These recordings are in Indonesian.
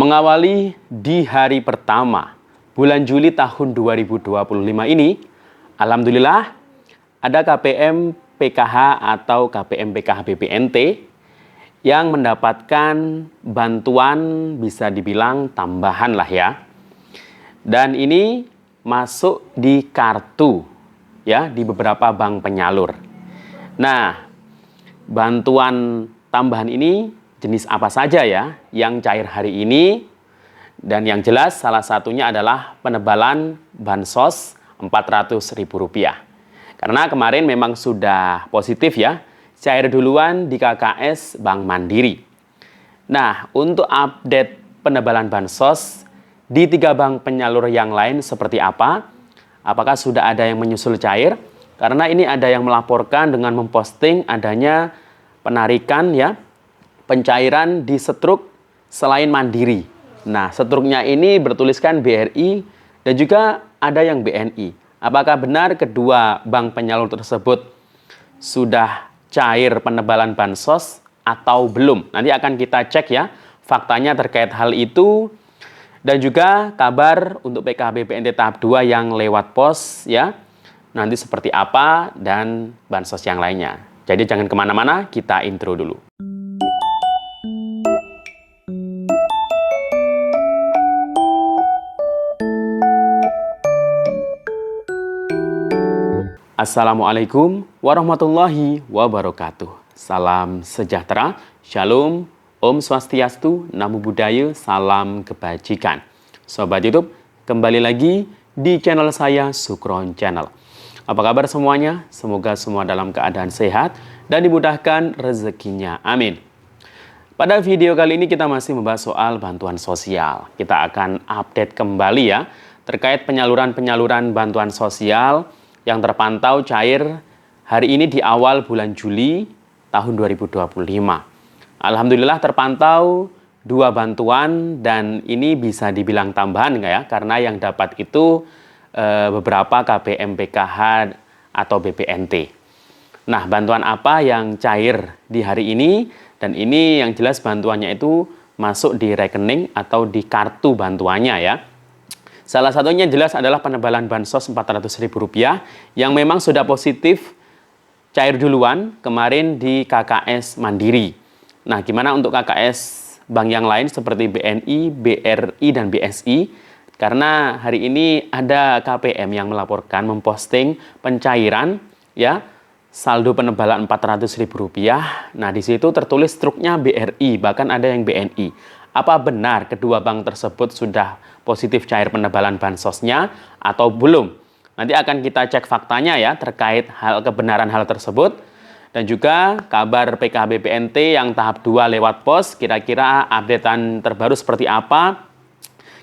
Mengawali di hari pertama bulan Juli tahun 2025 ini, alhamdulillah ada KPM PKH atau KPM PKH BPNT yang mendapatkan bantuan bisa dibilang tambahan lah ya. Dan ini masuk di kartu ya di beberapa bank penyalur. Nah, bantuan tambahan ini jenis apa saja ya yang cair hari ini? Dan yang jelas salah satunya adalah penebalan bansos Rp400.000. Karena kemarin memang sudah positif ya, cair duluan di KKS Bank Mandiri. Nah, untuk update penebalan bansos di 3 bank penyalur yang lain seperti apa? Apakah sudah ada yang menyusul cair? Karena ini ada yang melaporkan dengan memposting adanya penarikan ya, pencairan di setruk selain Mandiri. Nah, setruknya ini bertuliskan BRI dan juga ada yang BNI. Apakah benar kedua bank penyalur tersebut sudah cair penebalan bansos atau belum? Nanti akan kita cek ya faktanya terkait hal itu. Dan juga kabar untuk PKH BPNT tahap 2 yang lewat pos ya. Nanti seperti apa dan bansos yang lainnya. Jadi jangan kemana-mana, kita intro dulu. Assalamualaikum warahmatullahi wabarakatuh. Salam sejahtera, shalom, Om Swastiastu, Namo Buddhaya, salam kebajikan. Sobat YouTube, kembali lagi di channel saya, Sukron Channel. Apa kabar semuanya? Semoga semua dalam keadaan sehat dan dimudahkan rezekinya. Amin. Pada video kali ini kita masih membahas soal bantuan sosial. Kita akan update kembali ya terkait penyaluran-penyaluran bantuan sosial yang terpantau cair hari ini di awal bulan Juli tahun 2025. Alhamdulillah terpantau 2 bantuan dan ini bisa dibilang tambahan enggak ya? Karena yang dapat itu beberapa KPM PKH atau BPNT. Nah, bantuan apa yang cair di hari ini? Dan ini yang jelas bantuannya itu masuk di rekening atau di kartu bantuannya ya. Salah satunya jelas adalah penebalan bansos Rp400.000 yang memang sudah positif cair duluan kemarin di KKS Mandiri. Nah, gimana untuk KKS bank yang lain seperti BNI, BRI, dan BSI? Karena hari ini ada KPM yang melaporkan memposting pencairan ya saldo penebalan Rp400.000. Nah, di situ tertulis struknya BRI, bahkan ada yang BNI. Apa benar kedua bank tersebut sudah positif cair penebalan bansosnya atau belum? Nanti akan kita cek faktanya ya terkait kebenaran hal tersebut. Dan juga kabar PKH BPNT yang tahap 2 lewat pos, kira-kira updatean terbaru seperti apa?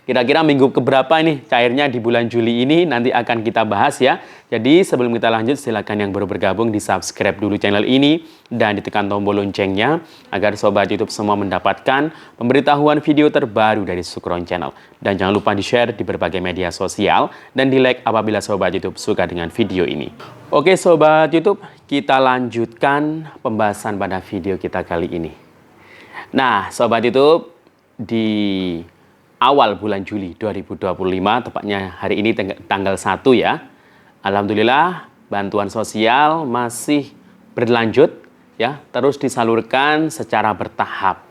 Kira-kira minggu keberapa ini cairnya di bulan Juli ini nanti akan kita bahas ya. Jadi sebelum kita lanjut silakan yang baru bergabung di subscribe dulu channel ini dan ditekan tombol loncengnya agar sobat YouTube semua mendapatkan pemberitahuan video terbaru dari Sukron Channel. Dan jangan lupa di-share di berbagai media sosial dan di-like apabila sobat YouTube suka dengan video ini. Oke sobat YouTube, kita lanjutkan pembahasan pada video kita kali ini. Nah, sobat YouTube, di awal bulan Juli 2025, tepatnya hari ini tanggal 1 ya. Alhamdulillah bantuan sosial masih berlanjut ya, terus disalurkan secara bertahap.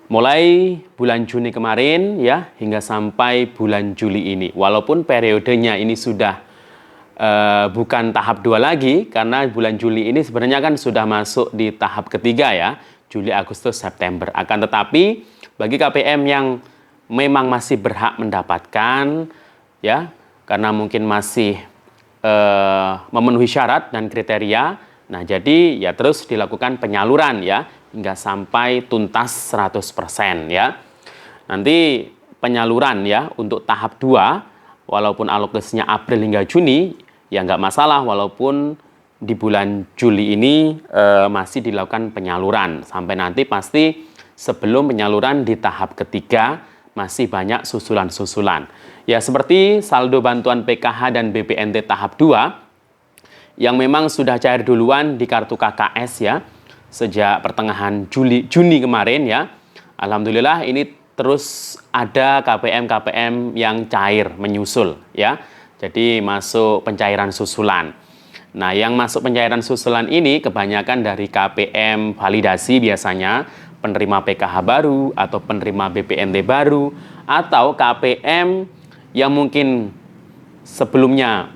Mulai bulan Juni kemarin ya hingga sampai bulan Juli ini. Walaupun periodenya ini sudah bukan tahap 2 lagi karena bulan Juli ini sebenarnya kan sudah masuk di tahap ketiga ya, Juli, Agustus, September. Akan tetapi bagi KPM yang memang masih berhak mendapatkan ya karena mungkin masih memenuhi syarat dan kriteria. Nah, jadi ya terus dilakukan penyaluran ya hingga sampai tuntas 100% ya. Nanti penyaluran ya untuk tahap 2 walaupun alokasinya April hingga Juni ya nggak masalah walaupun di bulan Juli ini masih dilakukan penyaluran sampai nanti pasti sebelum penyaluran di tahap ketiga masih banyak susulan-susulan. Ya seperti saldo bantuan PKH dan BPNT tahap 2 yang memang sudah cair duluan di kartu KKS ya sejak pertengahan Juni kemarin ya. Alhamdulillah ini terus ada KPM-KPM yang cair menyusul ya. Jadi masuk pencairan susulan. Nah, yang masuk pencairan susulan ini kebanyakan dari KPM validasi biasanya, penerima PKH baru atau penerima BPNT baru, atau KPM yang mungkin sebelumnya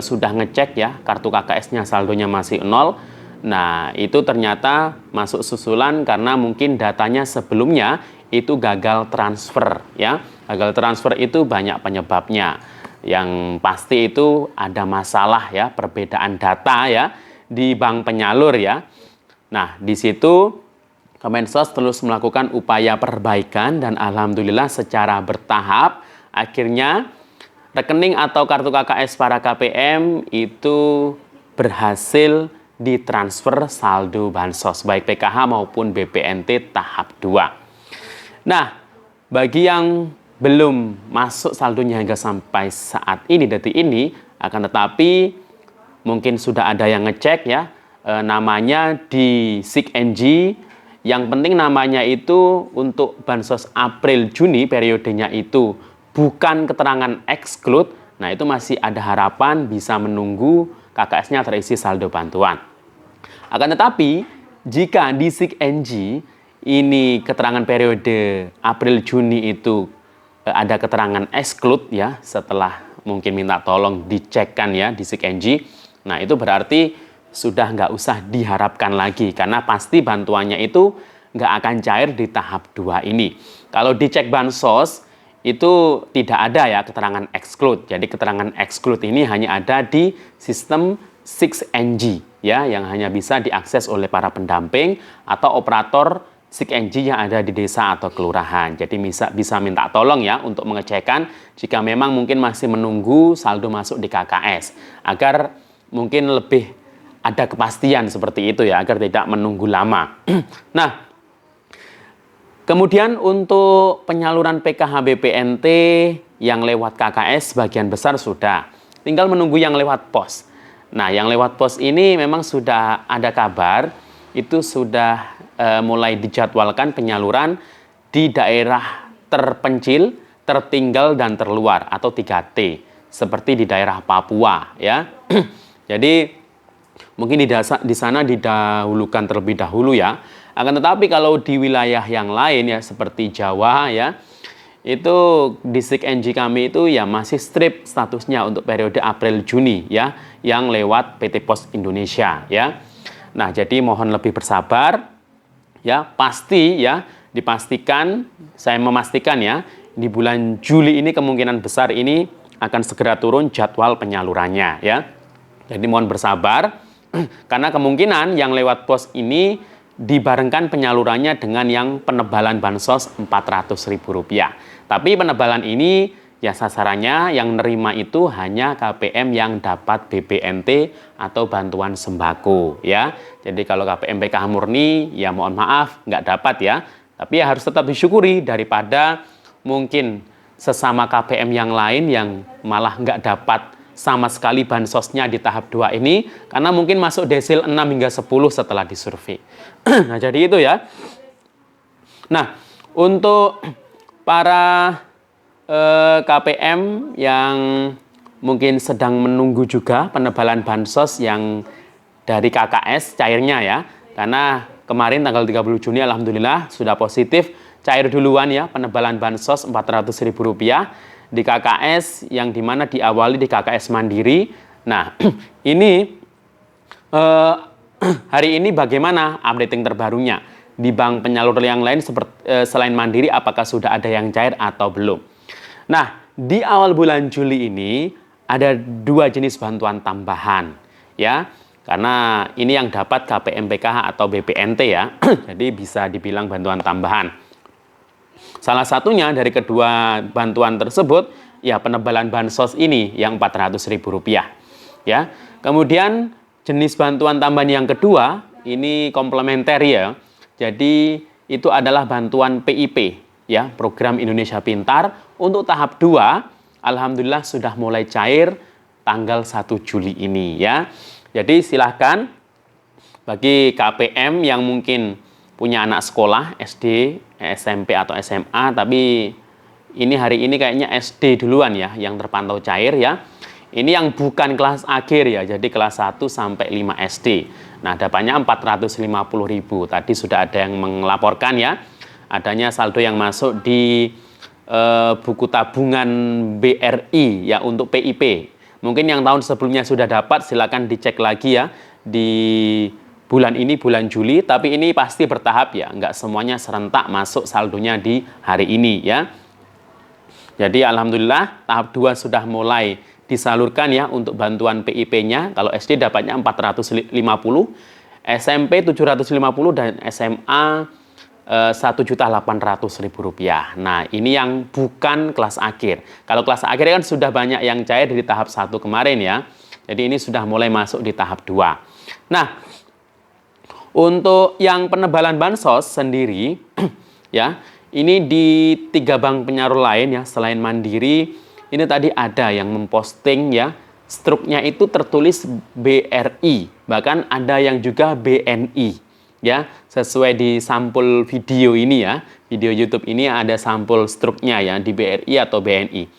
sudah ngecek ya, kartu KKS-nya saldonya masih 0. Nah, itu ternyata masuk susulan karena mungkin datanya sebelumnya itu gagal transfer ya. Gagal transfer itu banyak penyebabnya. Yang pasti itu ada masalah ya, perbedaan data ya di bank penyalur ya. Nah, di situ Kemensos terus melakukan upaya perbaikan dan alhamdulillah secara bertahap akhirnya rekening atau kartu KKS para KPM itu berhasil ditransfer saldo bansos baik PKH maupun BPNT tahap 2. Nah, bagi yang belum masuk saldonya hingga sampai saat ini, detik ini, akan tetapi mungkin sudah ada yang ngecek ya, namanya di SIG-NG. Yang penting namanya itu untuk bansos April Juni periodenya itu bukan keterangan exclude. Nah, itu masih ada harapan bisa menunggu KKS-nya terisi saldo bantuan. Akan tetapi jika di SIG-NG ini keterangan periode April Juni itu ada keterangan exclude ya, setelah mungkin minta tolong dicekkan ya di SIG-NG. Nah, itu berarti sudah nggak usah diharapkan lagi karena pasti bantuannya itu nggak akan cair di tahap 2 ini. Kalau dicek bansos itu tidak ada ya keterangan exclude. Jadi keterangan exclude ini hanya ada di sistem SIG-NG ya, yang hanya bisa diakses oleh para pendamping atau operator SIG-NG yang ada di desa atau kelurahan. Jadi bisa minta tolong ya untuk mengecekkan jika memang mungkin masih menunggu saldo masuk di KKS agar mungkin lebih ada kepastian seperti itu ya, agar tidak menunggu lama. Nah, kemudian untuk penyaluran PKH BPNT yang lewat KKS sebagian besar sudah, tinggal menunggu yang lewat pos. Nah, yang lewat pos ini memang sudah ada kabar itu sudah mulai dijadwalkan penyaluran di daerah terpencil, tertinggal, dan terluar atau 3T seperti di daerah Papua ya. Jadi mungkin di sana didahulukan terlebih dahulu ya. Akan tetapi kalau di wilayah yang lain ya seperti Jawa ya, itu di SIG-NG kami itu ya masih strip statusnya untuk periode April Juni ya, yang lewat PT Pos Indonesia ya. Nah, jadi mohon lebih bersabar ya, pasti ya, dipastikan, saya memastikan ya, di bulan Juli ini kemungkinan besar ini akan segera turun jadwal penyalurannya ya. Jadi mohon bersabar karena kemungkinan yang lewat pos ini dibarengkan penyalurannya dengan yang penebalan bansos Rp400.000. Tapi penebalan ini ya sasarannya yang nerima itu hanya KPM yang dapat BPNT atau bantuan sembako ya. Jadi kalau KPM PKH murni ya mohon maaf nggak dapat ya. Tapi ya harus tetap disyukuri daripada mungkin sesama KPM yang lain yang malah nggak dapat sama sekali bansosnya di tahap 2 ini karena mungkin masuk desil 6 hingga 10 setelah disurvei. Nah, jadi itu ya. Nah, untuk para KPM yang mungkin sedang menunggu juga penebalan bansos yang dari KKS cairnya ya. Karena kemarin tanggal 30 Juni alhamdulillah sudah positif cair duluan ya penebalan bansos Rp400.000 di KKS yang dimana diawali di KKS Mandiri. Nah, ini hari ini bagaimana updating terbarunya di bank penyalur yang lain seperti selain Mandiri, apakah sudah ada yang cair atau belum? Nah, di awal bulan Juli ini ada 2 jenis bantuan tambahan ya, karena ini yang dapat KPM PKH atau BPNT ya, jadi bisa dibilang bantuan tambahan. Salah satunya dari kedua bantuan tersebut ya penebalan bansos ini yang Rp400.000 ya. Kemudian jenis bantuan tambahan yang kedua ini komplementer ya. Jadi itu adalah bantuan PIP ya, Program Indonesia Pintar untuk tahap 2. Alhamdulillah sudah mulai cair tanggal 1 Juli ini ya. Jadi silahkan bagi KPM yang mungkin punya anak sekolah SD SMP atau SMA, tapi ini hari ini kayaknya SD duluan ya yang terpantau cair ya. Ini yang bukan kelas akhir ya, jadi kelas 1 sampai 5 SD. Nah, dapatnya 450.000. Tadi sudah ada yang melaporkan ya, adanya saldo yang masuk di buku tabungan BRI ya untuk PIP. Mungkin yang tahun sebelumnya sudah dapat, silakan dicek lagi ya di bulan ini, bulan Juli. Tapi ini pasti bertahap ya, nggak semuanya serentak masuk saldonya di hari ini ya. Jadi alhamdulillah tahap 2 sudah mulai disalurkan ya untuk bantuan PIP-nya. Kalau SD dapatnya 450, SMP 750 dan SMA 1.800.000 rupiah. Nah, ini yang bukan kelas akhir. Kalau kelas akhir kan sudah banyak yang cair di tahap 1 kemarin ya. Jadi ini sudah mulai masuk di tahap 2. Nah, untuk yang penebalan bansos sendiri ya, ini di 3 bank penyalur lain ya, selain Mandiri, ini tadi ada yang memposting ya, struknya itu tertulis BRI, bahkan ada yang juga BNI ya, sesuai di sampul video ini ya, video YouTube ini ada sampul struknya ya, di BRI atau BNI.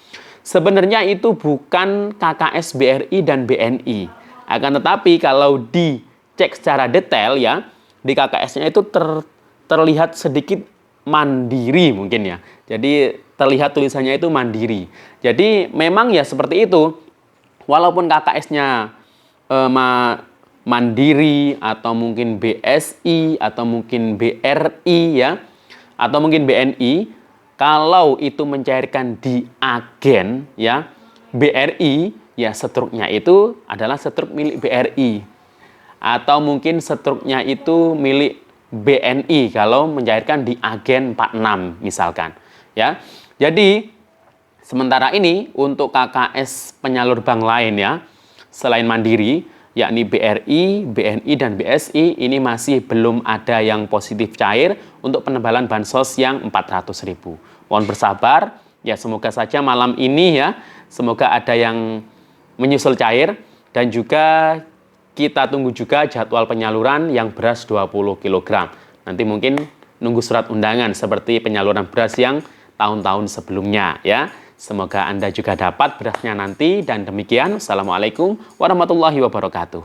Sebenarnya itu bukan KKS BRI dan BNI, akan tetapi kalau dicek secara detail ya, di KKS-nya itu terlihat sedikit Mandiri mungkin ya. Jadi terlihat tulisannya itu Mandiri. Jadi memang ya seperti itu. Walaupun KKS-nya Mandiri atau mungkin BSI atau mungkin BRI ya, atau mungkin BNI, kalau itu mencairkan di agen ya BRI, ya struknya itu adalah struk milik BRI. Atau mungkin struknya itu milik BNI kalau mencairkan di agen 46 misalkan ya. Jadi sementara ini untuk KKS penyalur bank lain ya selain Mandiri yakni BRI, BNI dan BSI ini masih belum ada yang positif cair untuk penebalan bansos yang 400.000. Mohon bersabar ya, semoga saja malam ini ya, semoga ada yang menyusul cair dan juga kita tunggu juga jadwal penyaluran yang beras 20 kg. Nanti mungkin nunggu surat undangan seperti penyaluran beras yang tahun-tahun sebelumnya ya. Semoga Anda juga dapat berasnya nanti dan demikian. Assalamualaikum warahmatullahi wabarakatuh.